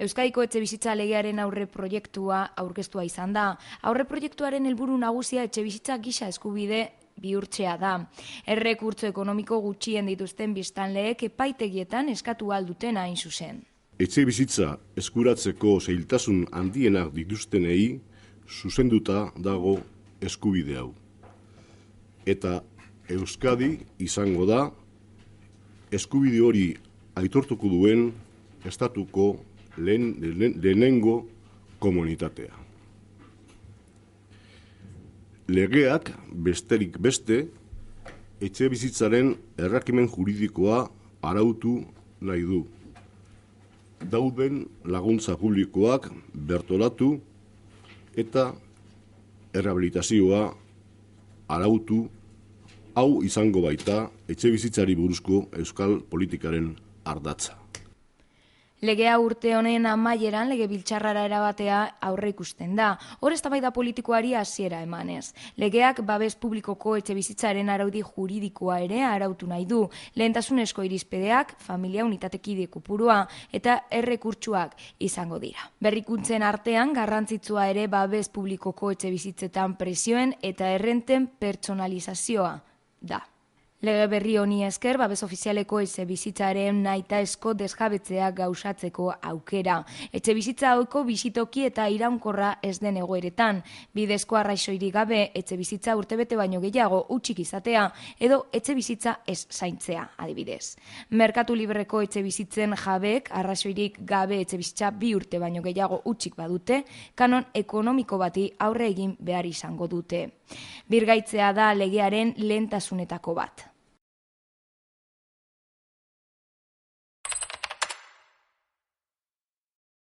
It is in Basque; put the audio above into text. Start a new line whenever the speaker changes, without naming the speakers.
Euskadiko etxebizitza legearen aurre proiektua aurkeztua izan da. Aurre proiektuaren helburu nagusia etxebizitza gisa eskubide bihurtzea da. Errekurtso ekonomiko gutxien dituzten biztanleek epaitegietan eskatu ahal dutena hain zuzen.
Etxebizitza eskuratzeko zailtasun handienak dituztenei zuzenduta dago eskubide hau. Eta Euskadi izango da eskubide hori aitortuko duen estatuko lehenengo komunitatea. Legeak besterik beste etxebizitzaren erregimen juridikoa arautu nahi du. Dauden laguntza publikoak bertoratu eta errehabilitazioa arautu, hau izango baita etxebizitzari buruzko euskal politikaren ardatza.
Legea urte honen amaieran legebiltzarrara erabatea aurre ikusten da. Hor eztabaida politikoari hasiera emanez. Legeak babes publikoko etxebizitzaren araudi juridikoa ere arautu nahi du. Lehentasunezko irizpideak, familia unitate-kide kopurua eta errekurtsuak izango dira. Berrikuntzen artean garrantzitsua ere babes publikoko etxebizitzetan presioen eta errenten pertsonalizazioa da. Lege berri honi esker, babes ofizialeko etxebizitzaren nahitaezko desjabetzea gauzatzeko aukera. Etxebizitza ohiko bizitoki eta iraunkorra ez den egoeretan. Bidezko arrazoirik gabe etxebizitza urtebete baino gehiago hutsik izatea edo etxebizitza ez zaintzea, adibidez. Merkatu libreko etxebizitzen jabeek arrazoirik gabe etxebizitza 2 urte baino gehiago hutsik badute, kanon ekonomiko bati aurre egin behar izango dute. Birgaitzea da legearen lehentasunetako bat.